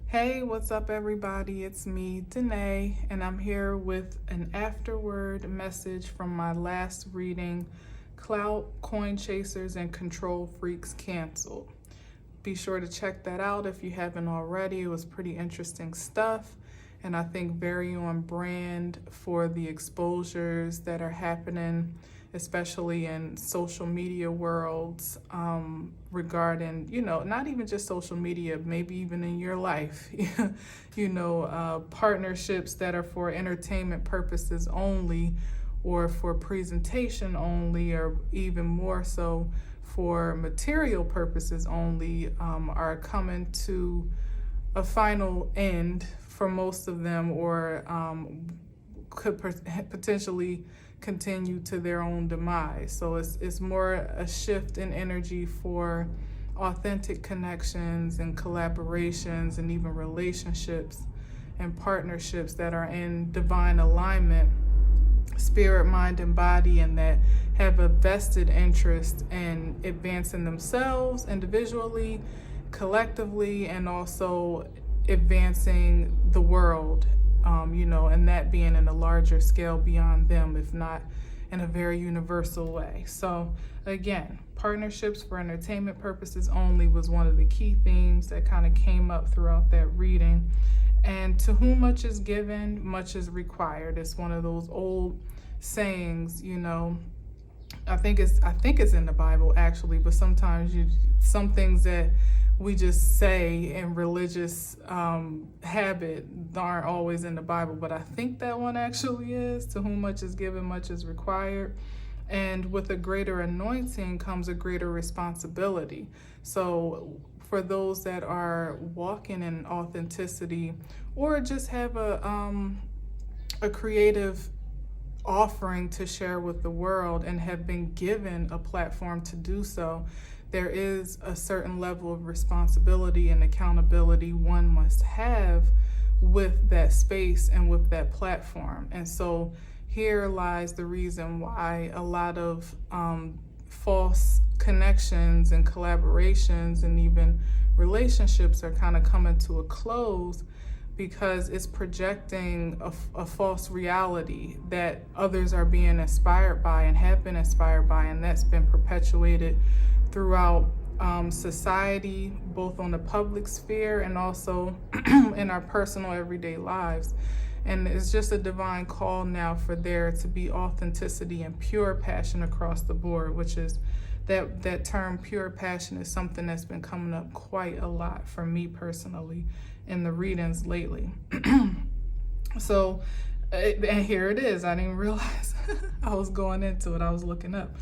Hey, what's up, everybody? It's me, Danae, and I'm here with an AfterWord message from my last reading, Clout, Coin Chasers, and Control Freaks Canceled. Be sure to check that out if you haven't already. It was pretty interesting stuff, and I think very on brand for the exposures that are happening, especially in social media worlds, regarding, not even just social media, maybe even in your life, partnerships that are for entertainment purposes only, or for presentation only, or even more so for material purposes only, are coming to a final end for most of them, or could potentially continue to their own demise. So it's more a shift in energy for authentic connections and collaborations and even relationships and partnerships that are in divine alignment, spirit, mind, and body, and that have a vested interest in advancing themselves individually, collectively, and also advancing the world, and that being in a larger scale beyond them, if not in a very universal way. So again, partnerships for entertainment purposes only was one of the key themes that kind of came up throughout that reading. And to whom much is given, much is required. It's one of those old sayings, I think it's in the Bible actually, but sometimes some things that we just say in religious habit aren't always in the Bible, but I think that one actually is. To whom much is given, much is required. And with a greater anointing comes a greater responsibility. So for those that are walking in authenticity, or just have a creative offering to share with the world and have been given a platform to do so, there is a certain level of responsibility and accountability one must have with that space and with that platform. And so here lies the reason why a lot of false connections and collaborations and even relationships are kind of coming to a close, because it's projecting a false reality that others are being inspired by and have been inspired by, and that's been perpetuated throughout society, both on the public sphere and also in our personal everyday lives. And it's just a divine call now for there to be authenticity and pure passion across the board, which is that term pure passion is something that's been coming up quite a lot for me personally in the readings lately. So, and here it is. I didn't realize I was going into it. I was looking up.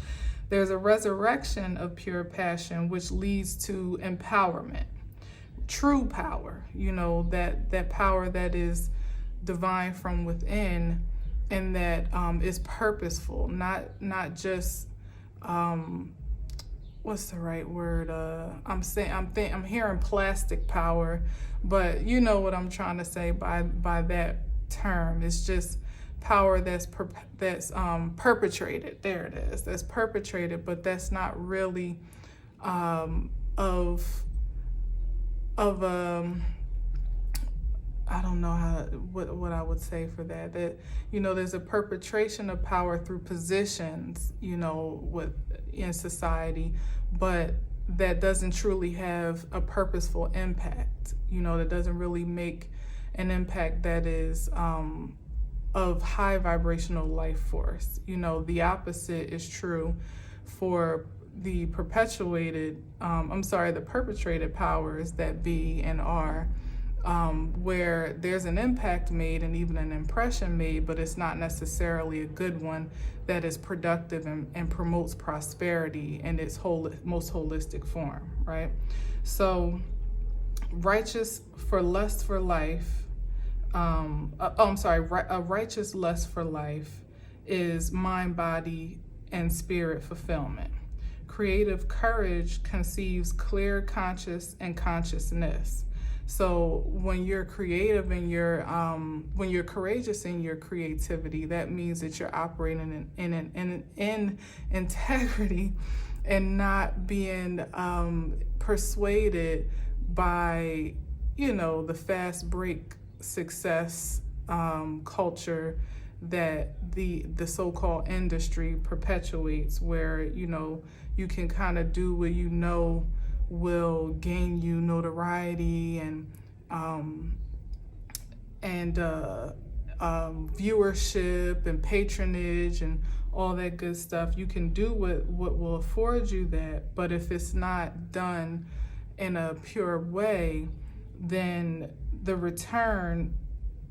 There's a resurrection of pure passion, which leads to empowerment, true power, that power that is divine from within, and that is purposeful, not just, what's the right word? I'm hearing plastic power, but you know what I'm trying to say by that term. It's just power that's perpetrated. There it is. That's perpetrated, but that's not really I don't know what I would say for that. That there's a perpetration of power through positions, in society, but that doesn't truly have a purposeful impact. That doesn't really make an impact that is of high vibrational life force. The opposite is true for the perpetrated powers that be and are, where there's an impact made and even an impression made, but it's not necessarily a good one that is productive and promotes prosperity in its most holistic form, right? So righteous for lust for life, a righteous lust for life is mind, body, and spirit fulfillment. Creative courage conceives clear conscious and consciousness. So when you're creative and when you're courageous in your creativity, that means that you're operating in integrity and not being persuaded by the fast break success culture that the so-called industry perpetuates, where you can kind of do what will gain you notoriety and viewership and patronage and all that good stuff. You can do what will afford you that, but if it's not done in a pure way, then the return,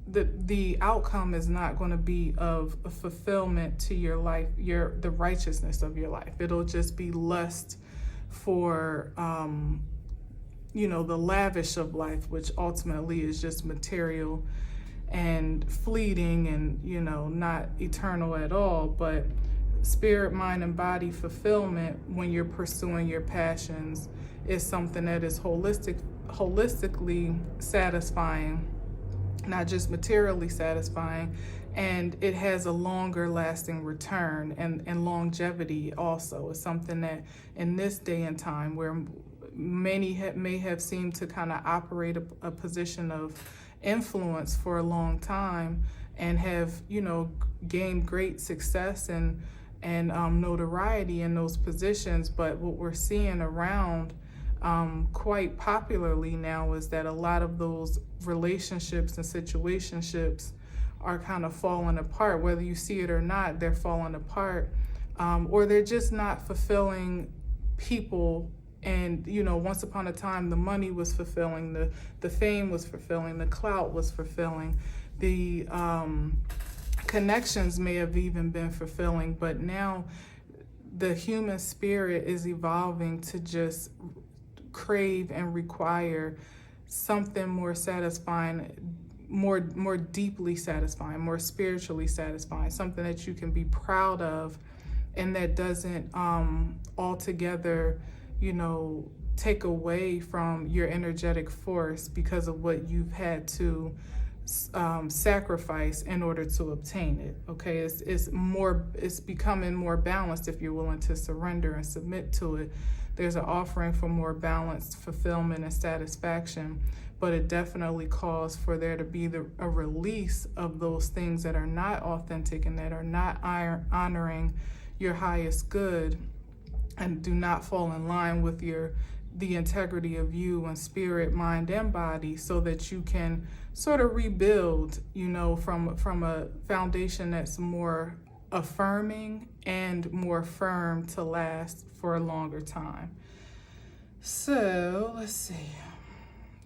the outcome is not going to be of a fulfillment to your life, the righteousness of your life. It'll just be lust for the lavish of life, which ultimately is just material and fleeting and not eternal at all. But spirit, mind, and body fulfillment, when you're pursuing your passions, is something that is holistically satisfying, not just materially satisfying, and it has a longer lasting return and longevity also. It's something that in this day and time, where many may have seemed to kind of operate a position of influence for a long time and have gained great success and notoriety in those positions, but what we're seeing around quite popularly now is that a lot of those relationships and situationships are kind of falling apart. Whether you see it or not, they're falling apart, or they're just not fulfilling people. And once upon a time, the money was fulfilling, the fame was fulfilling, the clout was fulfilling, the connections may have even been fulfilling, but now the human spirit is evolving to just crave and require something more satisfying, more deeply satisfying, more spiritually satisfying, something that you can be proud of, and that doesn't altogether take away from your energetic force because of what you've had to sacrifice in order to obtain it. Okay, it's becoming more balanced if you're willing to surrender and submit to it. There's an offering for more balanced fulfillment and satisfaction, but it definitely calls for there to be a release of those things that are not authentic and that are not honoring your highest good and do not fall in line with the integrity of you and spirit, mind, and body, so that you can sort of rebuild, from a foundation that's more affirming and more firm to last for a longer time. So let's see.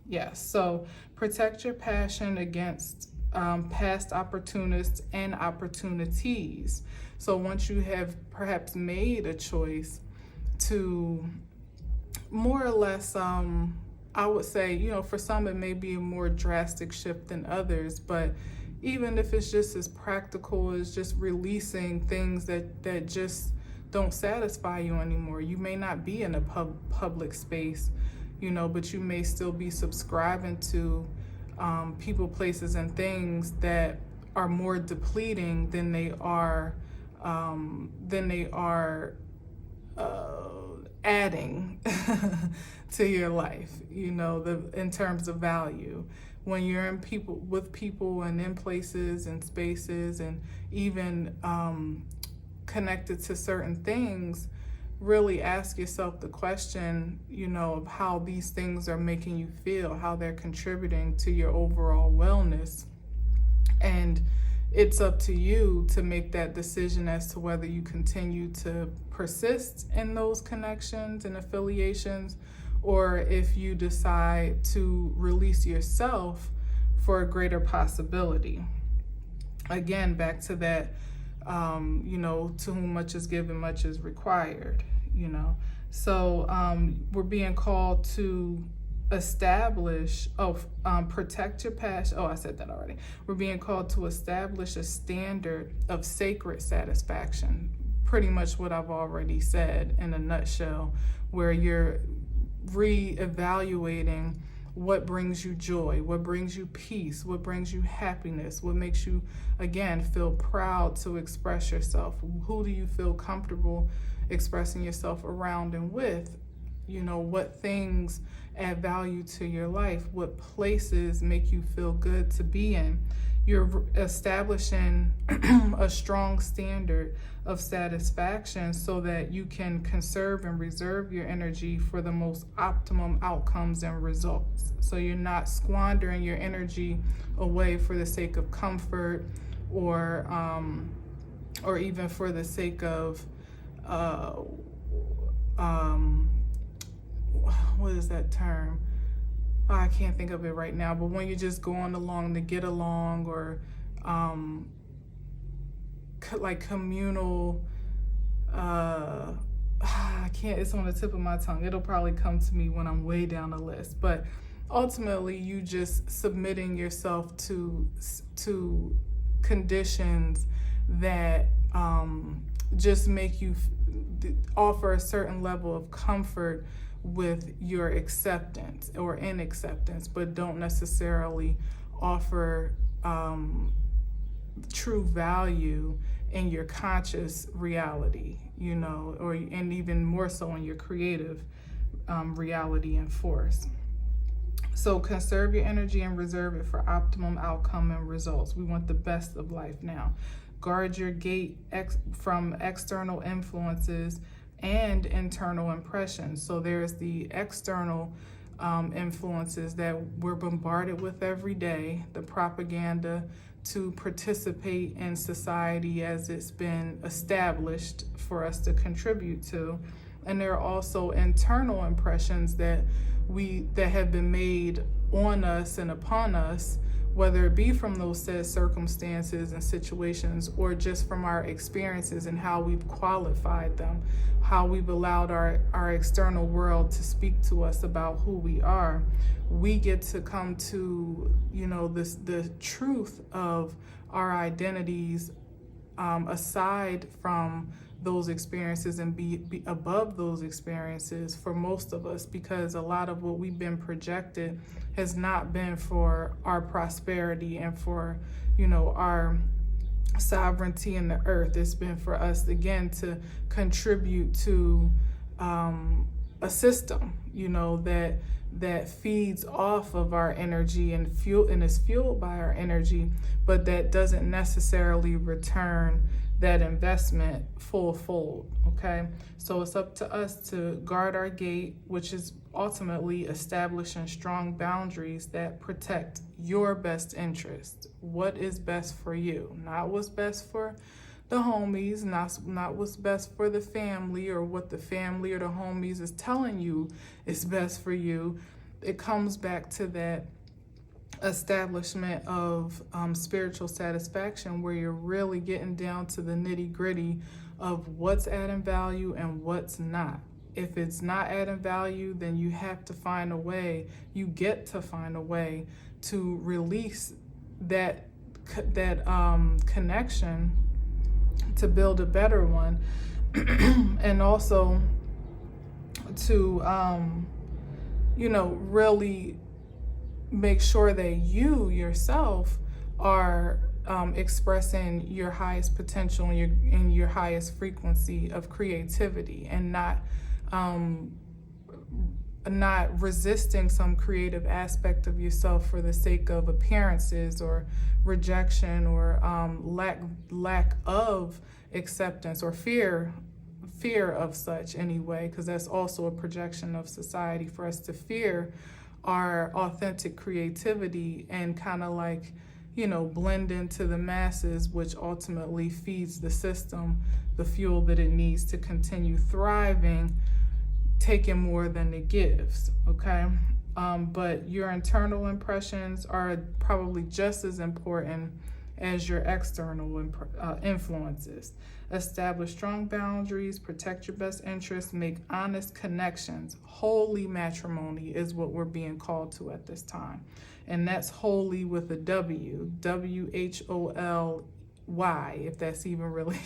Yes, so protect your passion against past opportunists and opportunities. So once you have perhaps made a choice to more or less, I would say, for some it may be a more drastic shift than others, but even if it's just as practical as just releasing things that just don't satisfy you anymore. You may not be in a public space, but you may still be subscribing to people, places, and things that are more depleting than they are adding to your life, in terms of value. When you're with people and in places and spaces and even connected to certain things, really ask yourself the question, of how these things are making you feel, how they're contributing to your overall wellness. And it's up to you to make that decision as to whether you continue to persist in those connections and affiliations, or if you decide to release yourself for a greater possibility. Again, back to that, to whom much is given, much is required, So we're being called to establish, protect your passion. I said that already. We're being called to establish a standard of sacred satisfaction. Pretty much what I've already said in a nutshell, where you're re-evaluating what brings you joy, what brings you peace, what brings you happiness, what makes you, again, feel proud to express yourself. Who do you feel comfortable expressing yourself around and with? what things add value to your life, what places make you feel good to be in. You're establishing a strong standard of satisfaction so that you can conserve and reserve your energy for the most optimum outcomes and results. So you're not squandering your energy away for the sake of comfort or even for the sake of what is that term? I can't think of it right now, but when you're just going along to get along, or like communal, I can't, it's on the tip of my tongue. It'll probably come to me when I'm way down the list. But ultimately, you just submitting yourself to conditions that just make you offer a certain level of comfort with your acceptance or inacceptance, but don't necessarily offer true value in your conscious reality, and even more so in your creative reality and force. So conserve your energy and reserve it for optimum outcome and results. We want the best of life now. Guard your gate from external influences and internal impressions. So there's the external influences that we're bombarded with every day, the propaganda to participate in society as it's been established for us to contribute to. And there are also internal impressions that have been made on us and upon us, whether it be from those said circumstances and situations, or just from our experiences and how we've qualified them, how we've allowed our external world to speak to us about who we are. We get to come to, the truth of our identities aside from those experiences, and be above those experiences for most of us, because a lot of what we've been projected has not been for our prosperity and for, our sovereignty in the earth. It's been for us, again, to contribute to a system, that feeds off of our energy and is fueled by our energy, but that doesn't necessarily return that investment full-fold, okay? So it's up to us to guard our gate, which is ultimately establishing strong boundaries that protect your best interest. What is best for you, not what's best for the homies, not what's best for the family, or what the family or the homies is telling you is best for you. It comes back to that establishment of spiritual satisfaction, where you're really getting down to the nitty-gritty of what's adding value and what's not. If it's not adding value, then you get to find a way to release that connection to build a better one, and also to really make sure that you yourself are expressing your highest potential and your highest frequency of creativity, and not resisting some creative aspect of yourself for the sake of appearances or rejection or lack of acceptance or fear of such anyway, because that's also a projection of society for us to fear our authentic creativity and kind of blend into the masses, which ultimately feeds the system the fuel that it needs to continue thriving, taking more than it gives, okay? But your internal impressions are probably just as important as your external influences. Establish strong boundaries, protect your best interests, make honest connections. Holy matrimony is what we're being called to at this time. And that's holy with a W, W-H-O-L-Y, if that's even really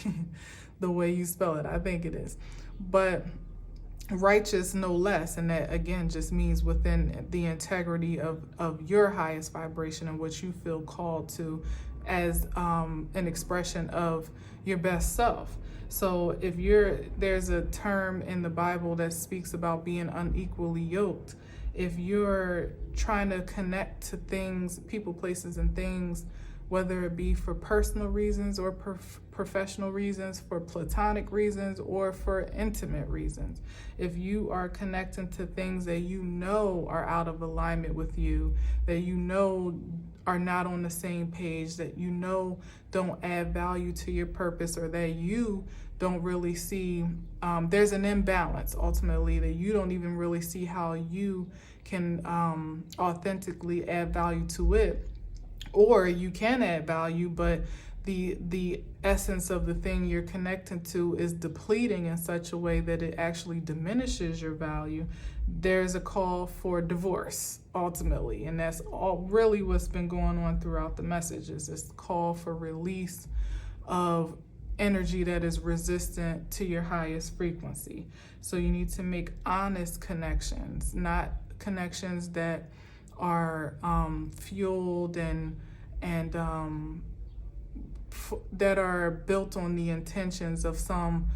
the way you spell it. I think it is. But righteous no less, and that again just means within the integrity of your highest vibration and what you feel called to as an expression of your best self. So if there's a term in the Bible that speaks about being unequally yoked. If you're trying to connect to things, people, places, and things, whether it be for personal reasons or professional reasons, for platonic reasons, or for intimate reasons, if you are connecting to things that you know are out of alignment with you, that you know are not on the same page, that you know don't add value to your purpose, or that you don't really see, there's an imbalance ultimately, that you don't even really see how you can authentically add value to it, or you can add value, but the essence of the thing you're connecting to is depleting in such a way that it actually diminishes your value, there's a call for divorce ultimately. And that's all really what's been going on throughout the messages, this call for release of energy that is resistant to your highest frequency. So you need to make honest connections, not connections that are fueled and that are built on the intentions of some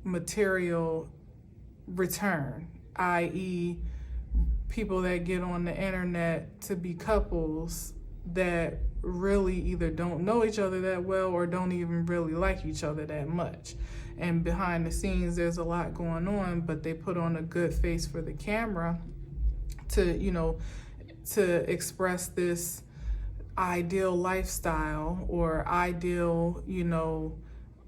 material return, i.e. people that get on the internet to be couples that really either don't know each other that well or don't even really like each other that much. And behind the scenes, there's a lot going on, but they put on a good face for the camera to express this ideal lifestyle or ideal,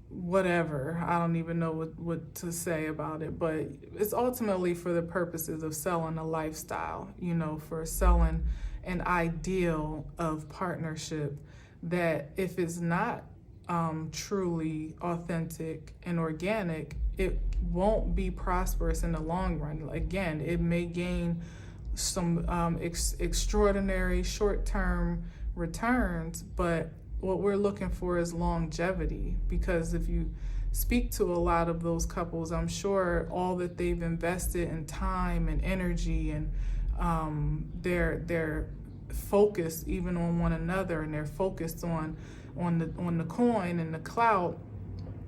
whatever. I don't even know what to say about it, but it's ultimately for the purposes of selling a lifestyle, for selling an ideal of partnership that if it's not truly authentic and organic, it won't be prosperous in the long run. Again, it may gain some extraordinary short-term returns, but what we're looking for is longevity, because if you speak to a lot of those couples, I'm sure all that they've invested in time and energy and they're focused even on one another, and they're focused on the coin and the clout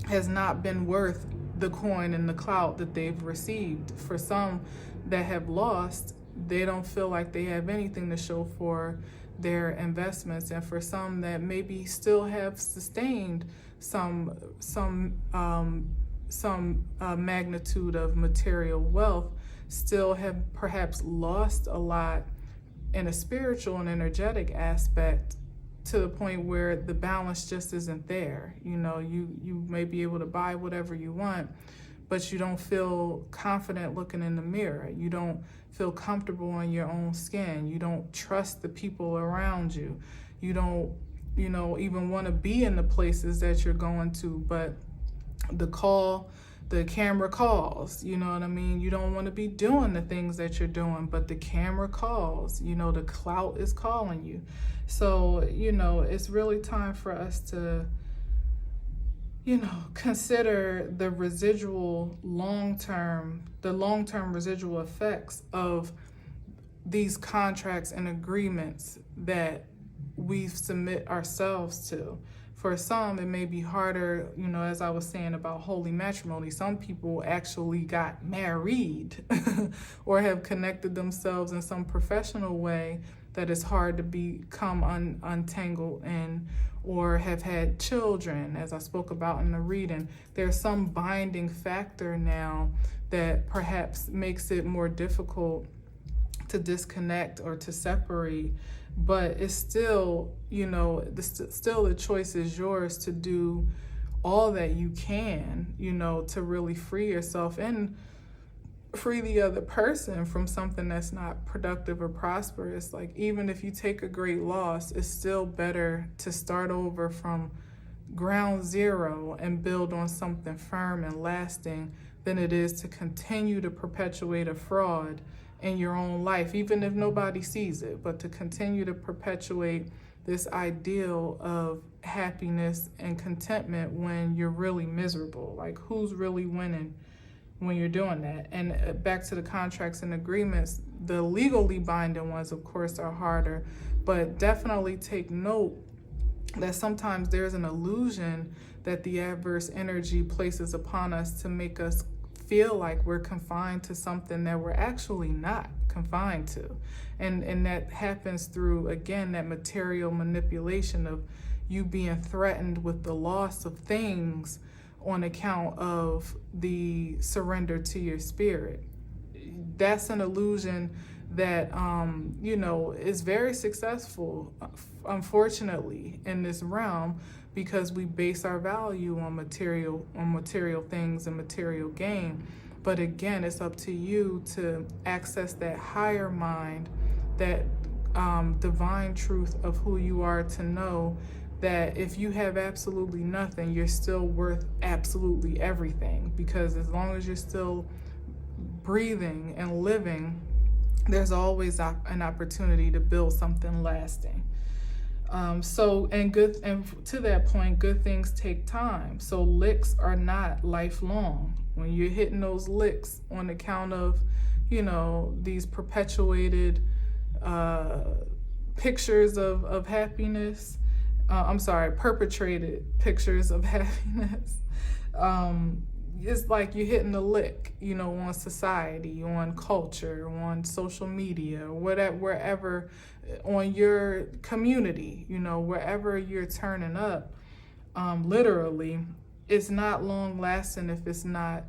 has not been worth the coin and the clout that they've received. For some that have lost, they don't feel like they have anything to show for their investments, and for some that maybe still have sustained some magnitude of material wealth, still have perhaps lost a lot in a spiritual and energetic aspect, to the point where the balance just isn't there. You may be able to buy whatever you want, but you don't feel confident looking in the mirror. You don't feel comfortable in your own skin. You don't trust the people around you. You don't, even want to be in the places that you're going to, but the camera calls, you know what I mean? You don't want to be doing the things that you're doing, but the camera calls, the clout is calling you. So, it's really time for us to, consider the long-term residual effects of these contracts and agreements that we submit ourselves to. For some, it may be harder, as I was saying about holy matrimony, some people actually got married or have connected themselves in some professional way that is hard to become untangled in, or have had children, as I spoke about in the reading. There's some binding factor now that perhaps makes it more difficult to disconnect or to separate, but it's still, still the choice is yours to do all that you can, to really free yourself and free the other person from something that's not productive or prosperous. Like, even if you take a great loss, it's still better to start over from ground zero and build on something firm and lasting than it is to continue to perpetuate a fraud in your own life, even if nobody sees it, but to continue to perpetuate this ideal of happiness and contentment when you're really miserable. Like, who's really winning when you're doing that? And back to the contracts and agreements, the legally binding ones, of course, are harder, but definitely take note that sometimes there's an illusion that the adverse energy places upon us to make us feel like we're confined to something that we're actually not confined to. And that happens through, again, that material manipulation of you being threatened with the loss of things on account of the surrender to your spirit. That's an illusion that, is very successful, unfortunately, in this realm, because we base our value on material things and material gain. But again, it's up to you to access that higher mind, that divine truth of who you are, to know that if you have absolutely nothing, you're still worth absolutely everything. Because as long as you're still breathing and living, there's always an opportunity to build something lasting. And to that point, good things take time. So licks are not lifelong. When you're hitting those licks on account of, these perpetuated pictures of happiness, perpetrated pictures of happiness, it's like you're hitting a lick, on society, on culture, on social media, wherever, on your community, wherever you're turning up, literally, it's not long lasting if it's not,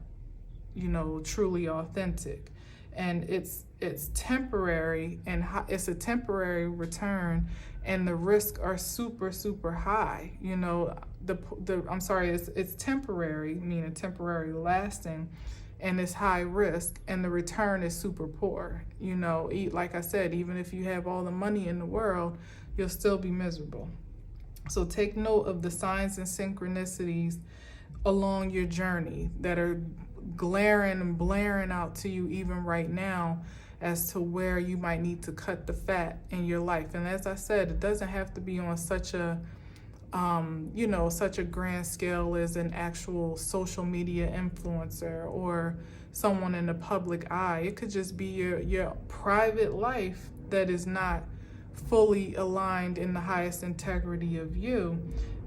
truly authentic. And it's temporary, and it's a temporary return, and the risks are super, super high. It's temporary, meaning temporary lasting, and it's high risk, and the return is super poor. Like I said, even if you have all the money in the world, you'll still be miserable. So take note of the signs and synchronicities along your journey that are glaring and blaring out to you even right now as to where you might need to cut the fat in your life. And as I said, it doesn't have to be on such a grand scale as an actual social media influencer or someone in the public eye. It could just be your private life that is not fully aligned in the highest integrity of you,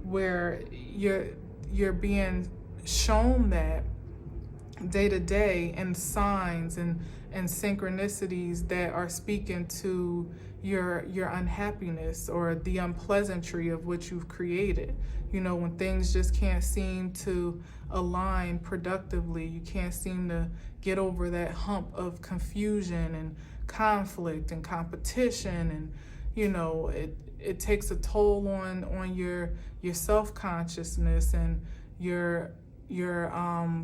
where you're being shown that day to day, and signs and synchronicities that are speaking to your unhappiness or the unpleasantry of what you've created. When things just can't seem to align productively, you can't seem to get over that hump of confusion and conflict and competition, and it takes a toll on your self-consciousness and your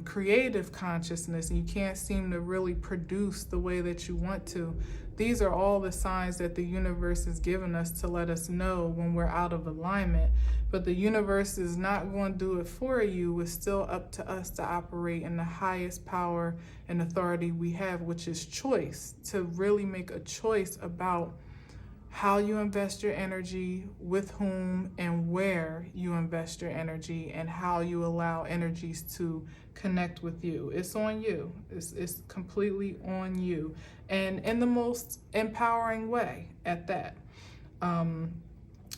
creative consciousness, and you can't seem to really produce the way that you want to. These are all the signs that the universe is giving us to let us know when we're out of alignment. But the universe is not going to do it for you. It's still up to us to operate in the highest power and authority we have, which is choice, to really make a choice about how you invest your energy, with whom and where you invest your energy, and how you allow energies to connect with you. It's on you. It's completely on you, and in the most empowering way at that.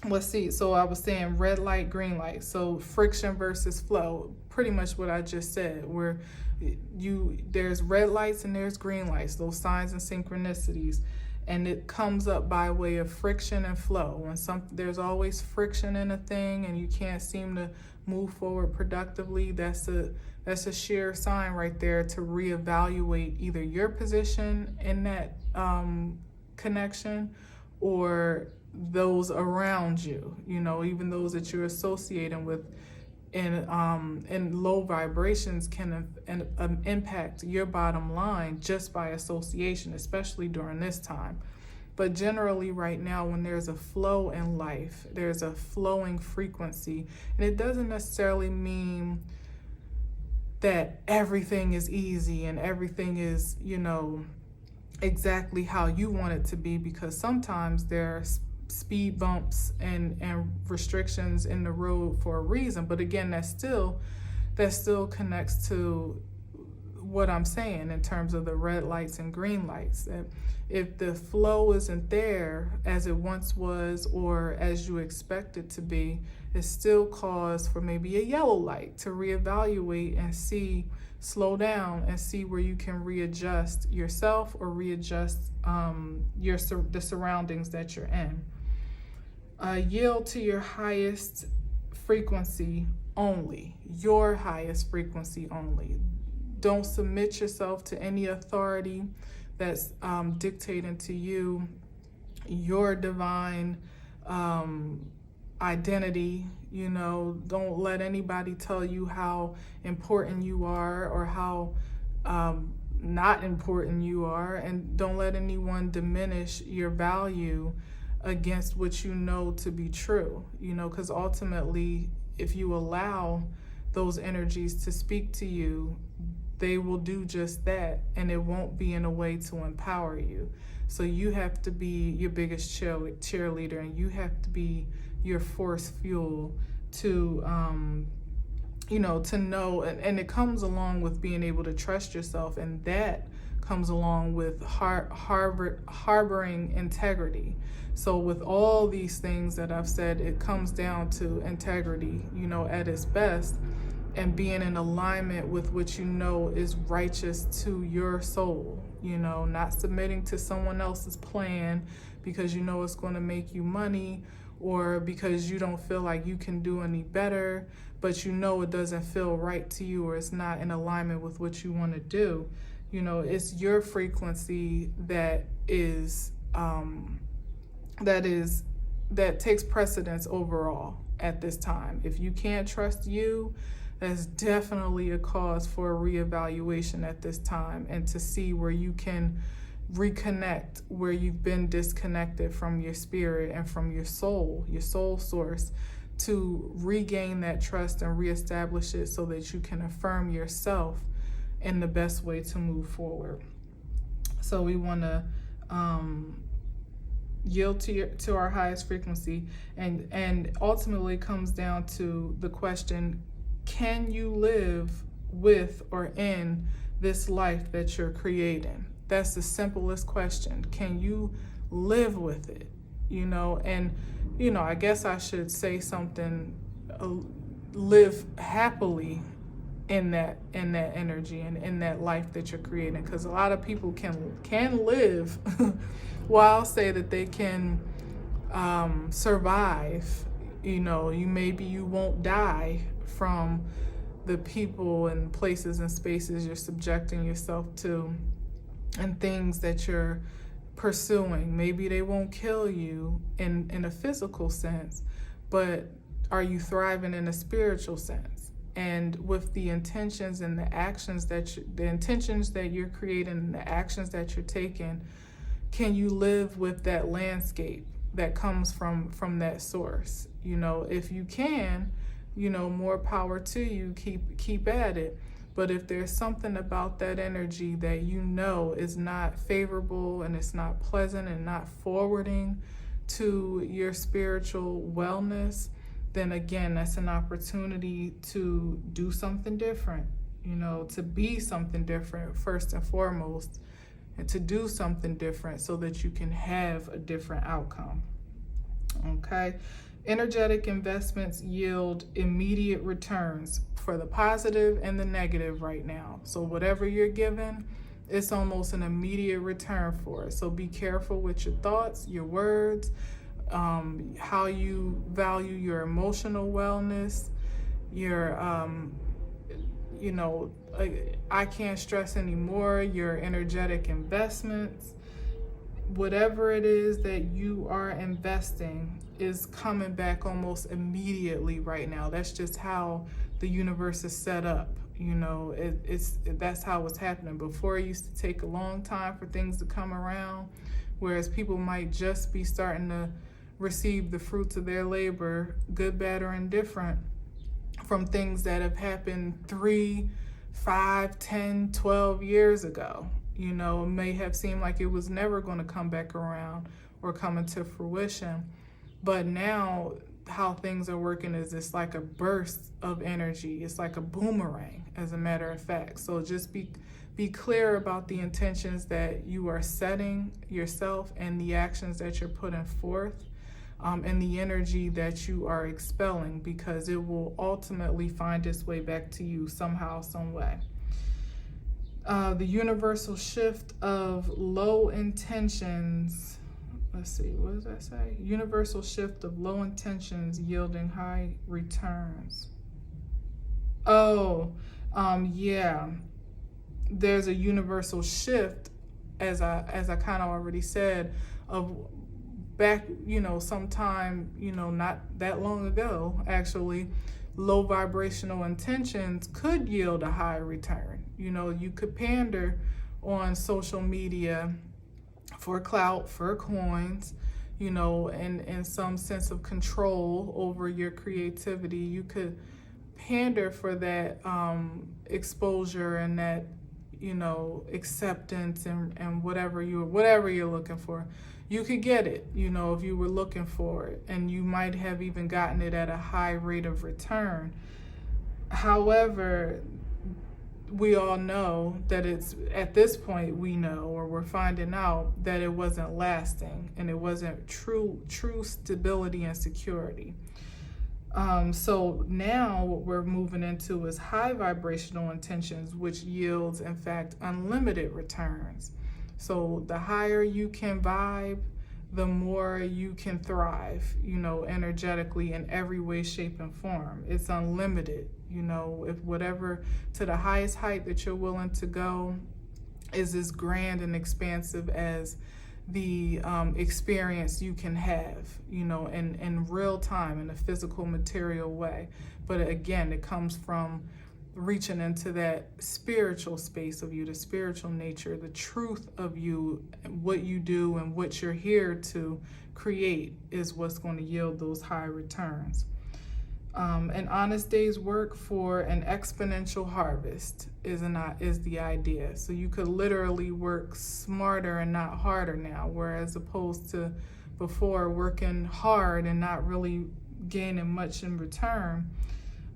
Let's see. So I was saying red light, green light. So friction versus flow, pretty much what I just said, where there's red lights and there's green lights, those signs and synchronicities. And it comes up by way of friction and flow. When there's always friction in a thing and you can't seem to move forward productively, that's a sheer sign right there to reevaluate either your position in that connection or those around you, even those that you're associating with. And low vibrations can impact your bottom line just by association, especially during this time. But generally right now, when there's a flow in life, there's a flowing frequency, and it doesn't necessarily mean that everything is easy and everything is, exactly how you want it to be, because sometimes there's speed bumps and restrictions in the road for a reason. But again, that still connects to what I'm saying in terms of the red lights and green lights. If the flow isn't there as it once was or as you expect it to be, it's still cause for maybe a yellow light to reevaluate and see, slow down and see where you can readjust yourself or readjust the surroundings that you're in. Yield to your highest frequency only, your highest frequency only. Don't submit yourself to any authority that's dictating to you your divine identity. You know, don't let anybody tell you how important you are or how not important you are, and don't let anyone diminish your value against what you know to be true, you know, because ultimately, if you allow those energies to speak to you, they will do just that, and it won't be in a way to empower you. So you have to be your biggest cheerleader, and you have to be your force fuel to, to know, and it comes along with being able to trust yourself, and that comes along with harboring integrity. So with all these things that I've said, it comes down to integrity, you know, at its best, and being in alignment with what you know is righteous to your soul, you know, not submitting to someone else's plan because you know it's going to make you money, or because you don't feel like you can do any better, but you know it doesn't feel right to you, or it's not in alignment with what you want to do. You know, it's your frequency that takes precedence overall at this time. If you can't trust you, that's definitely a cause for a reevaluation at this time, and to see where you can reconnect where you've been disconnected from your spirit and from your soul source, to regain that trust and reestablish it so that you can affirm yourself in the best way to move forward. So we want to yield to our highest frequency, and ultimately comes down to the question, can you live with or in this life that you're creating? That's the simplest question. Can you live with it? You know, and you know, I guess I should say something, live happily in that energy and in that life that you're creating, because a lot of people can live well, I'll say that they can survive. You know, you won't die from the people and places and spaces you're subjecting yourself to, and things that you're pursuing. Maybe they won't kill you in a physical sense, but are you thriving in a spiritual sense? And with the intentions and the actions the intentions that you're creating and the actions that you're taking, can you live with that landscape that comes from that source? You know, if you can, you know, more power to you, keep at it. But if there's something about that energy that you know is not favorable and it's not pleasant and not forwarding to your spiritual wellness, then again, that's an opportunity to do something different, you know, to be something different first and foremost, and to do something different so that you can have a different outcome. Okay. Energetic investments yield immediate returns for the positive and the negative right now. So whatever you're given, it's almost an immediate return for it. So be careful with your thoughts, your words, how you value your emotional wellness, your, I can't stress anymore, your energetic investments. Whatever it is that you are investing is coming back almost immediately right now. That's just how the universe is set up. You know, that's how it's happening. Before, it used to take a long time for things to come around, whereas people might just be starting to receive the fruits of their labor, good, bad, or indifferent, from things that have happened 3, 5, 10, 12 years ago. You know, it may have seemed like it was never going to come back around or come into fruition. But now how things are working is it's like a burst of energy. It's like a boomerang, as a matter of fact. So just be clear about the intentions that you are setting yourself and the actions that you're putting forth, and the energy that you are expelling, because it will ultimately find its way back to you somehow, some way. The universal shift of low intentions. Let's see, what does that say? Universal shift of low intentions yielding high returns. Oh, yeah. There's a universal shift, as I kind of already said, of back, sometime, not that long ago, actually, low vibrational intentions could yield a high return. You could pander on social media for clout, for coins, and some sense of control over your creativity. You could pander for that exposure and that, acceptance and whatever you're looking for. You could get it, if you were looking for it, and you might have even gotten it at a high rate of return. However, we all know that it's, at this point, we know, or we're finding out, that it wasn't lasting and it wasn't true stability and security. So now what we're moving into is high vibrational intentions, which yields, in fact, unlimited returns. So the higher you can vibe, the more you can thrive, energetically in every way, shape, and form. It's unlimited, if whatever, to the highest height that you're willing to go is as grand and expansive as the experience you can have, in real time, in a physical, material way. But again, it comes from reaching into that spiritual space of you, the spiritual nature, the truth of you, what you do and what you're here to create is what's going to yield those high returns. An honest day's work for an exponential harvest is the idea. So you could literally work smarter and not harder now, whereas opposed to before working hard and not really gaining much in return,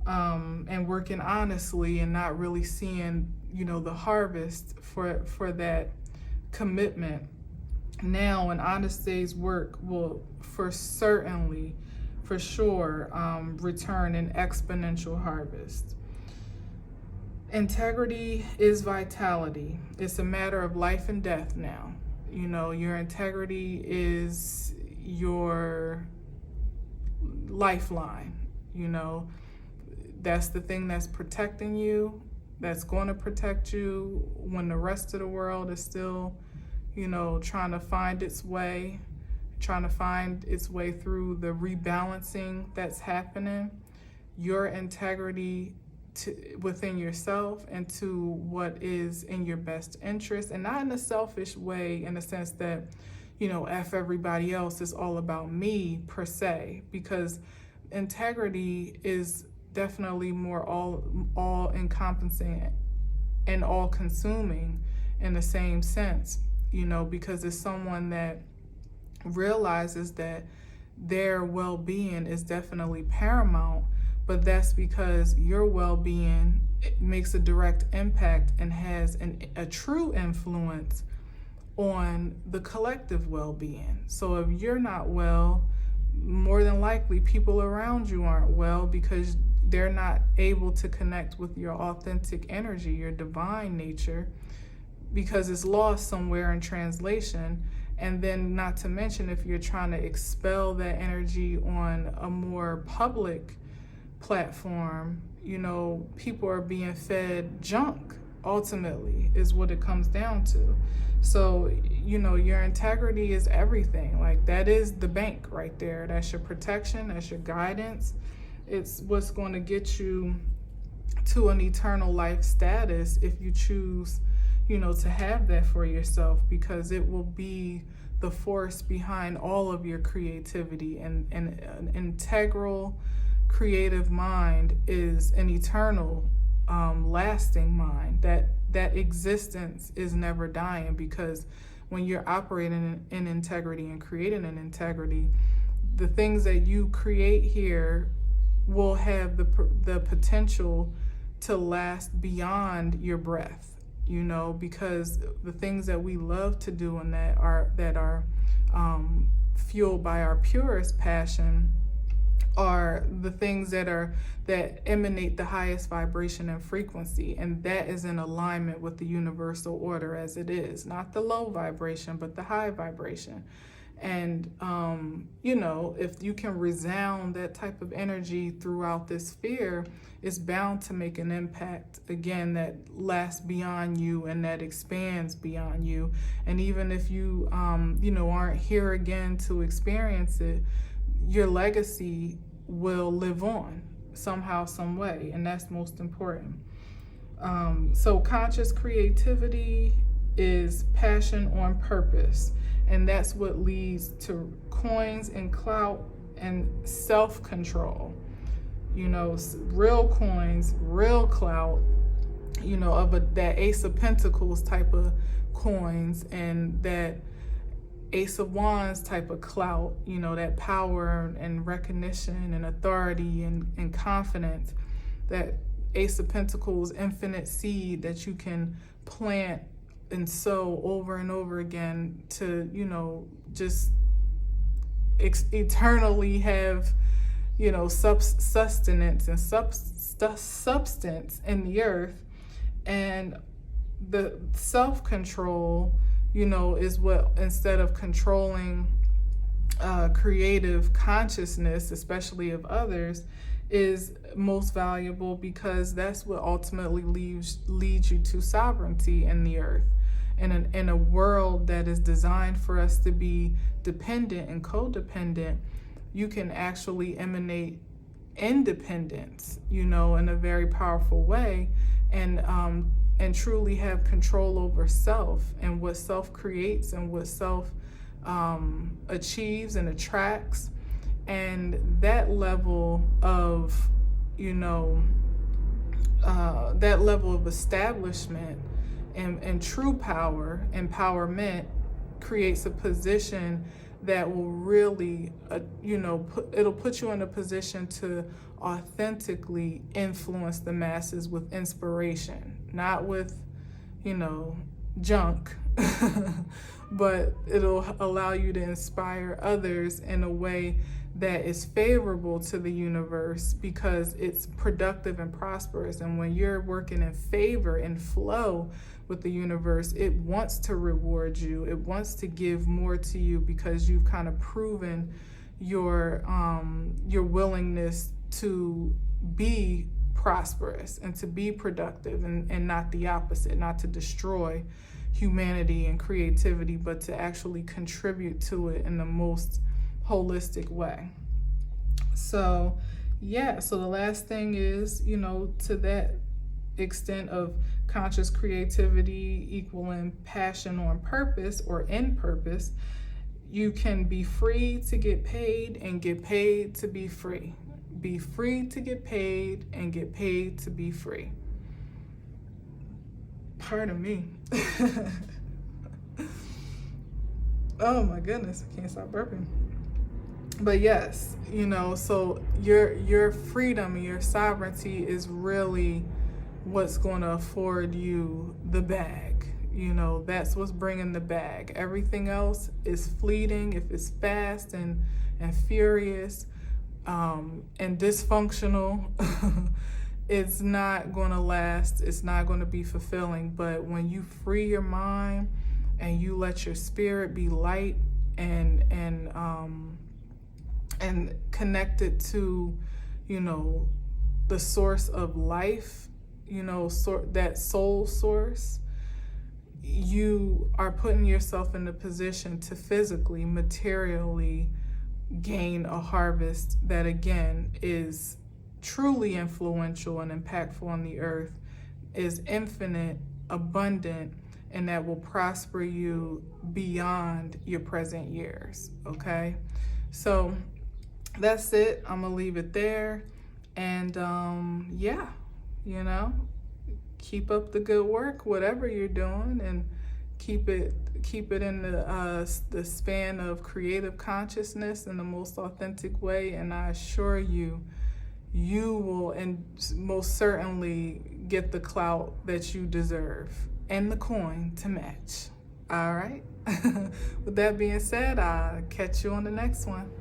and working honestly and not really seeing, the harvest for that commitment. Now an honest day's work will for sure return an exponential harvest. Integrity is vitality. It's a matter of life and death now. Your integrity is your lifeline. That's the thing that's protecting you, that's going to protect you when the rest of the world is still, trying to find its way through the rebalancing that's happening. Your integrity within yourself and to what is in your best interest, and not in a selfish way, in the sense that, F everybody else, is all about me per se, because integrity is definitely more all encompassing and all consuming in the same sense, because it's someone that realizes that their well-being is definitely paramount, but that's because your well-being makes a direct impact and has a true influence on the collective well-being. So if you're not well, more than likely people around you aren't well, because they're not able to connect with your authentic energy, your divine nature, because it's lost somewhere in translation. And then not to mention, if you're trying to expel that energy on a more public platform, people are being fed junk, ultimately, is what it comes down to. So, your integrity is everything. Like, that is the bank right there. That's your protection, that's your guidance. It's what's going to get you to an eternal life status if you choose, to have that for yourself, because it will be the force behind all of your creativity. And an integral creative mind is an eternal, lasting mind. That existence is never dying, because when you're operating in integrity and creating an integrity, the things that you create here will have the potential to last beyond your breath, you know, because the things that we love to do and that are fueled by our purest passion are the things that emanate the highest vibration and frequency, and that is in alignment with the universal order as it is, not the low vibration but the high vibration. And you know, if you can resound that type of energy throughout this sphere, it's bound to make an impact, again, that lasts beyond you and that expands beyond you. And even if you you know, aren't here again to experience it, your legacy will live on somehow, some way, and that's most important. So conscious creativity is passion on purpose, and that's what leads to coins and clout and self-control. You know, real coins, real clout, you know, of that Ace of Pentacles type of coins and that Ace of Wands type of clout, you know, that power and recognition and authority and confidence. That Ace of Pentacles, infinite seed that you can plant and sow over and over again to, you know, just eternally have, you know, sustenance and substance in the earth. And the self-control, you know, is what, instead of controlling creative consciousness, especially of others, is most valuable, because that's what ultimately leads you to sovereignty in the earth. In a world that is designed for us to be dependent and codependent, you can actually emanate independence, you know, in a very powerful way, and truly have control over self and what self creates and what self achieves and attracts. And that level of, you know, that level of establishment and true power, empowerment, creates a position that will really, you know, it'll put you in a position to authentically influence the masses with inspiration, not with, you know, junk, but it'll allow you to inspire others in a way that is favorable to the universe, because it's productive and prosperous. And when you're working in favor and flow with the universe, it wants to reward you. It wants to give more to you, because you've kind of proven your willingness to be prosperous and to be productive, and not the opposite, not to destroy humanity and creativity, but to actually contribute to it in the most holistic way. So yeah, so the last thing is, you know, to that extent of conscious creativity equaling passion on purpose or in purpose, you can be free to get paid and get paid to be free. Be free to get paid and get paid to be free. Pardon me. Oh my goodness, I can't stop burping. But yes, you know, so your freedom and your sovereignty is really what's going to afford you the bag. You know, that's what's bringing the bag. Everything else is fleeting. If it's fast and furious and dysfunctional, it's not going to last. It's not going to be fulfilling. But when you free your mind and you let your spirit be light and connected to, you know, the source of life, you know, that soul source, you are putting yourself in a position to physically, materially gain a harvest that, again, is truly influential and impactful on the earth, is infinite, abundant, and that will prosper you beyond your present years. Okay, so that's it. I'm gonna leave it there. And yeah, you know, keep up the good work, whatever you're doing, and Keep it in the span of creative consciousness in the most authentic way, and I assure you, you will and most certainly get the clout that you deserve and the coin to match. All right. With that being said, I'll catch you on the next one.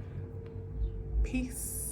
Peace.